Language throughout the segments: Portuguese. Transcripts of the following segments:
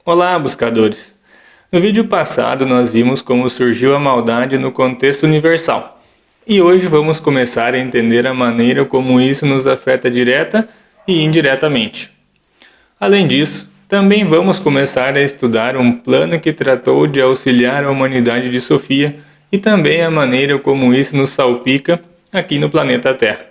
Olá, buscadores! No vídeo passado nós vimos como surgiu a maldade no contexto universal. E hoje vamos começar a entender a maneira como isso nos afeta direta e indiretamente. Além disso, também vamos começar a estudar um plano que tratou de auxiliar a humanidade de Sofia e também a maneira como isso nos salpica aqui no planeta Terra.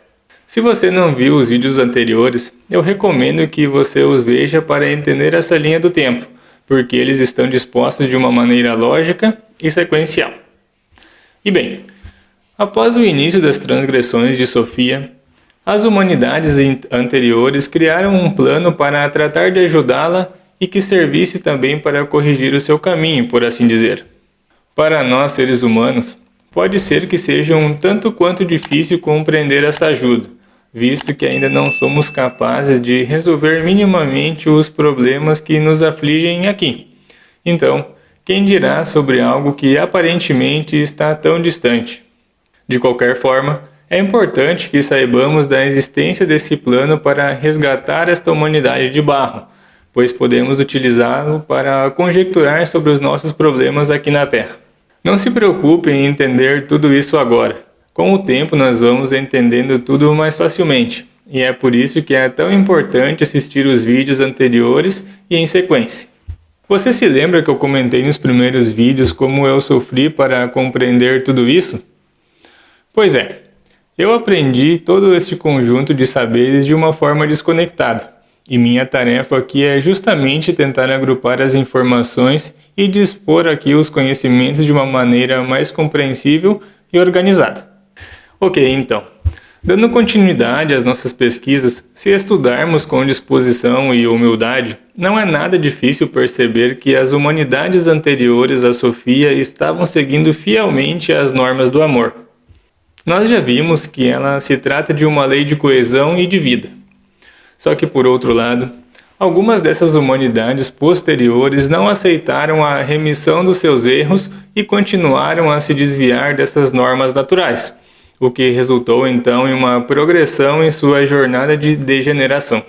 Se você não viu os vídeos anteriores, eu recomendo que você os veja para entender essa linha do tempo, porque eles estão dispostos de uma maneira lógica e sequencial. E bem, após o início das transgressões de Sofia, as humanidades anteriores criaram um plano para tratar de ajudá-la e que servisse também para corrigir o seu caminho, por assim dizer. Para nós, seres humanos, pode ser que seja um tanto quanto difícil compreender essa ajuda, visto que ainda não somos capazes de resolver minimamente os problemas que nos afligem aqui. Então, quem dirá sobre algo que aparentemente está tão distante? De qualquer forma, é importante que saibamos da existência desse plano para resgatar esta humanidade de barro, pois podemos utilizá-lo para conjecturar sobre os nossos problemas aqui na Terra. Não se preocupe em entender tudo isso agora. Com o tempo nós vamos entendendo tudo mais facilmente, e é por isso que é tão importante assistir os vídeos anteriores e em sequência. Você se lembra que eu comentei nos primeiros vídeos como eu sofri para compreender tudo isso? Pois é, eu aprendi todo este conjunto de saberes de uma forma desconectada, e minha tarefa aqui é justamente tentar agrupar as informações e dispor aqui os conhecimentos de uma maneira mais compreensível e organizada. Ok, então, dando continuidade às nossas pesquisas, se estudarmos com disposição e humildade, não é nada difícil perceber que as humanidades anteriores a Sofia estavam seguindo fielmente as normas do amor. Nós já vimos que ela se trata de uma lei de coesão e de vida. Só que, por outro lado, algumas dessas humanidades posteriores não aceitaram a remissão dos seus erros e continuaram a se desviar dessas normas naturais, o que resultou então em uma progressão em sua jornada de degeneração.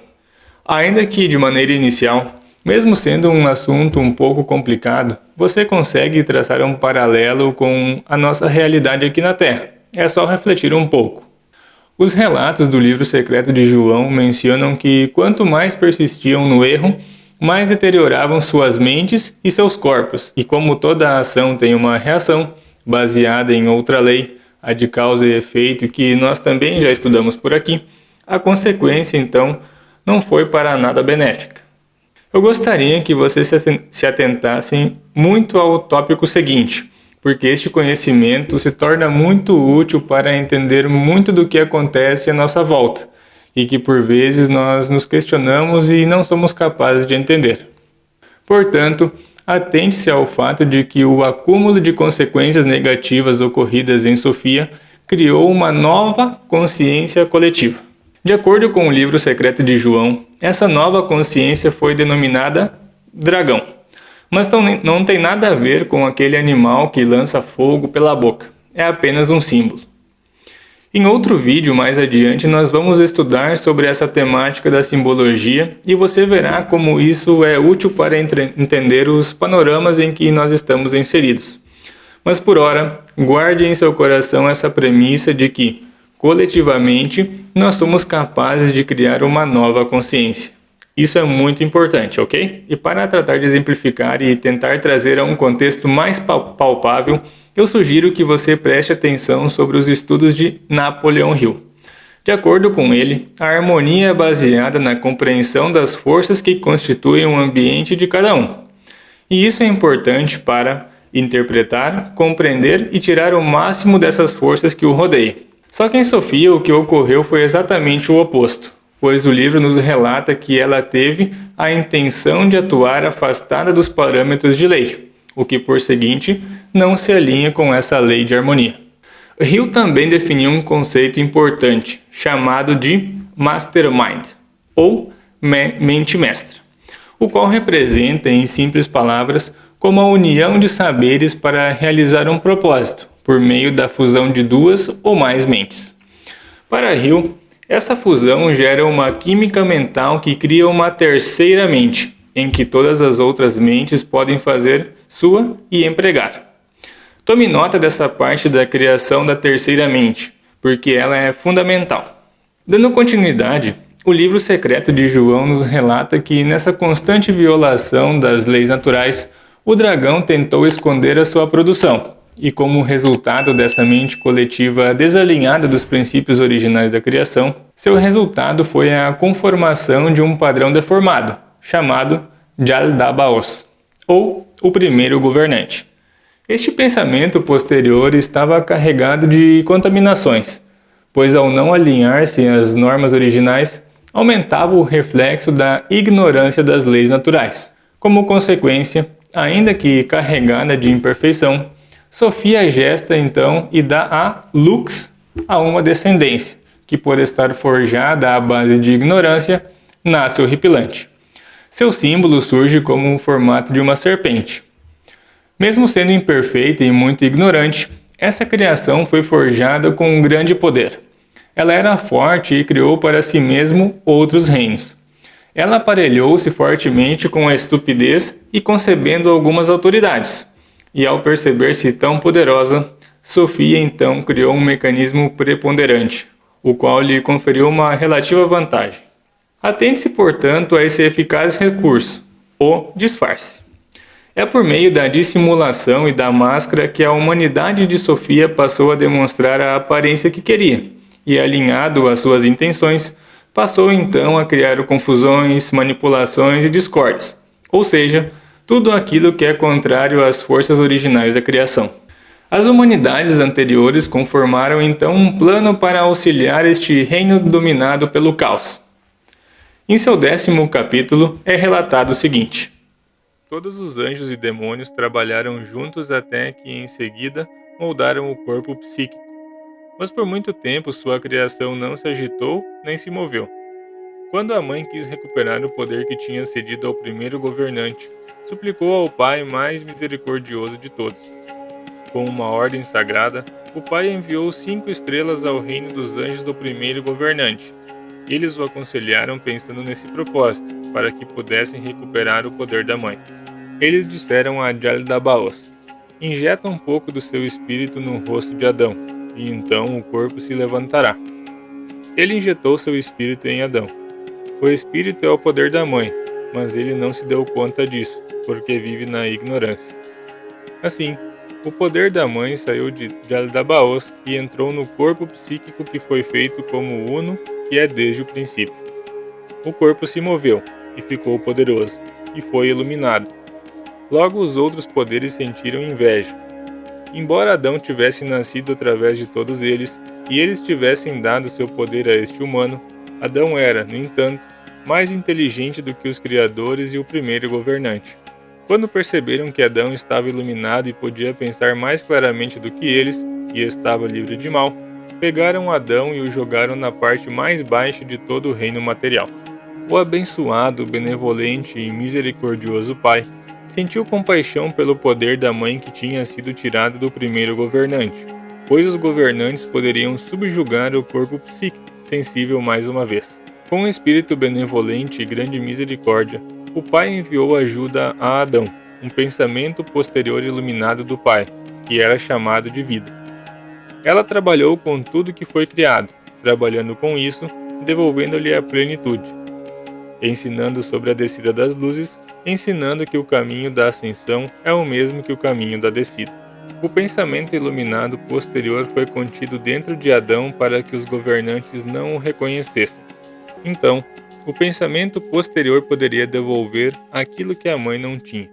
Ainda que de maneira inicial, mesmo sendo um assunto um pouco complicado, você consegue traçar um paralelo com a nossa realidade aqui na Terra. É só refletir um pouco. Os relatos do livro secreto de João mencionam que quanto mais persistiam no erro, mais deterioravam suas mentes e seus corpos. E como toda ação tem uma reação, baseada em outra lei, a de causa e efeito, que nós também já estudamos por aqui, a consequência, então, não foi para nada benéfica. Eu gostaria que vocês se atentassem muito ao tópico seguinte, porque este conhecimento se torna muito útil para entender muito do que acontece à nossa volta, e que por vezes nós nos questionamos e não somos capazes de entender. Portanto, atente-se ao fato de que o acúmulo de consequências negativas ocorridas em Sofia criou uma nova consciência coletiva. De acordo com o livro secreto de João, essa nova consciência foi denominada dragão, mas não tem nada a ver com aquele animal que lança fogo pela boca, é apenas um símbolo. Em outro vídeo mais adiante nós vamos estudar sobre essa temática da simbologia e você verá como isso é útil para entender os panoramas em que nós estamos inseridos. Mas por ora, guarde em seu coração essa premissa de que, coletivamente, nós somos capazes de criar uma nova consciência. Isso é muito importante, ok? E para tratar de exemplificar e tentar trazer a um contexto mais palpável, eu sugiro que você preste atenção sobre os estudos de Napoleon Hill. De acordo com ele, a harmonia é baseada na compreensão das forças que constituem o ambiente de cada um. E isso é importante para interpretar, compreender e tirar o máximo dessas forças que o rodeiam. Só que em Sofia o que ocorreu foi exatamente o oposto, pois o livro nos relata que ela teve a intenção de atuar afastada dos parâmetros de lei, o que por seguinte não se alinha com essa lei de harmonia. Hill também definiu um conceito importante, chamado de mastermind, ou mente mestra, o qual representa, em simples palavras, como a união de saberes para realizar um propósito, por meio da fusão de duas ou mais mentes. Para Hill, essa fusão gera uma química mental que cria uma terceira mente, em que todas as outras mentes podem fazer sua e empregar. Tome nota dessa parte da criação da terceira mente, porque ela é fundamental. Dando continuidade, o livro secreto de João nos relata que nessa constante violação das leis naturais, o dragão tentou esconder a sua produção, e como resultado dessa mente coletiva desalinhada dos princípios originais da criação, seu resultado foi a conformação de um padrão deformado, chamado Yaldabaoth, ou o primeiro governante. Este pensamento posterior estava carregado de contaminações, pois ao não alinhar-se às normas originais, aumentava o reflexo da ignorância das leis naturais. Como consequência, ainda que carregada de imperfeição, Sofia gesta então e dá a lux a uma descendência, que por estar forjada à base de ignorância, nasce horripilante. Seu símbolo surge como o formato de uma serpente. Mesmo sendo imperfeita e muito ignorante, essa criação foi forjada com um grande poder. Ela era forte e criou para si mesmo outros reinos. Ela aparelhou-se fortemente com a estupidez e concebendo algumas autoridades. E ao perceber-se tão poderosa, Sofia então criou um mecanismo preponderante, o qual lhe conferiu uma relativa vantagem. Atente-se, portanto, a esse eficaz recurso, o disfarce. É por meio da dissimulação e da máscara que a humanidade de Sofia passou a demonstrar a aparência que queria, e alinhado às suas intenções, passou então a criar confusões, manipulações e discórdias, ou seja, tudo aquilo que é contrário às forças originais da criação. As humanidades anteriores conformaram então um plano para auxiliar este reino dominado pelo caos. Em seu 10º capítulo é relatado o seguinte: todos os anjos e demônios trabalharam juntos até que em seguida moldaram o corpo psíquico. Mas por muito tempo sua criação não se agitou nem se moveu. Quando a mãe quis recuperar o poder que tinha cedido ao primeiro governante, suplicou ao Pai mais misericordioso de todos. Com uma ordem sagrada, o Pai enviou 5 estrelas ao reino dos anjos do primeiro governante. Eles o aconselharam pensando nesse propósito, para que pudessem recuperar o poder da mãe. Eles disseram a Yaldabaoth: injeta um pouco do seu espírito no rosto de Adão, e então o corpo se levantará. Ele injetou seu espírito em Adão. O espírito é o poder da mãe, mas ele não se deu conta disso, porque vive na ignorância. Assim, o poder da mãe saiu de Yaldabaoth e entrou no corpo psíquico que foi feito como uno, que é desde o princípio. O corpo se moveu, e ficou poderoso, e foi iluminado. Logo os outros poderes sentiram inveja. Embora Adão tivesse nascido através de todos eles, e eles tivessem dado seu poder a este humano, Adão era, no entanto, mais inteligente do que os criadores e o primeiro governante. Quando perceberam que Adão estava iluminado e podia pensar mais claramente do que eles, e estava livre de mal, pegaram Adão e o jogaram na parte mais baixa de todo o reino material. O abençoado, benevolente e misericordioso Pai sentiu compaixão pelo poder da mãe que tinha sido tirado do primeiro governante, pois os governantes poderiam subjugar o corpo psíquico, sensível mais uma vez. Com um espírito benevolente e grande misericórdia, o Pai enviou ajuda a Adão, um pensamento posterior iluminado do Pai, que era chamado de vida. Ela trabalhou com tudo que foi criado, trabalhando com isso, devolvendo-lhe a plenitude, ensinando sobre a descida das luzes, ensinando que o caminho da ascensão é o mesmo que o caminho da descida. O pensamento iluminado posterior foi contido dentro de Adão para que os governantes não o reconhecessem. Então, o pensamento posterior poderia devolver aquilo que a mãe não tinha.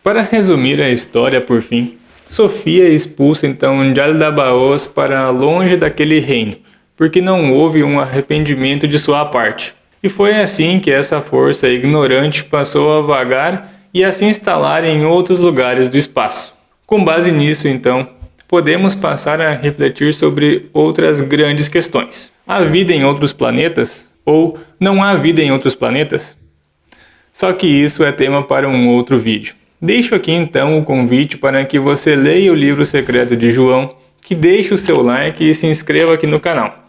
Para resumir a história por fim, Sofia expulsa então Yaldabaoth para longe daquele reino, porque não houve um arrependimento de sua parte. E foi assim que essa força ignorante passou a vagar e a se instalar em outros lugares do espaço. Com base nisso, então, podemos passar a refletir sobre outras grandes questões. Há vida em outros planetas? Ou não há vida em outros planetas? Só que isso é tema para um outro vídeo. Deixo aqui então o convite para que você leia o livro secreto de João, que deixe o seu like e se inscreva aqui no canal.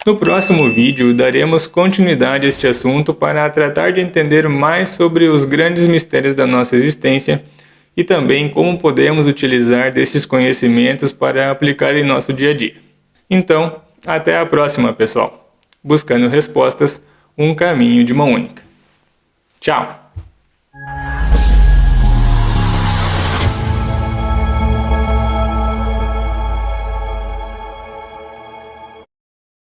No próximo vídeo, daremos continuidade a este assunto para tratar de entender mais sobre os grandes mistérios da nossa existência e também como podemos utilizar desses conhecimentos para aplicar em nosso dia a dia. Então, até a próxima, pessoal! Buscando respostas, um caminho de mão única. Tchau!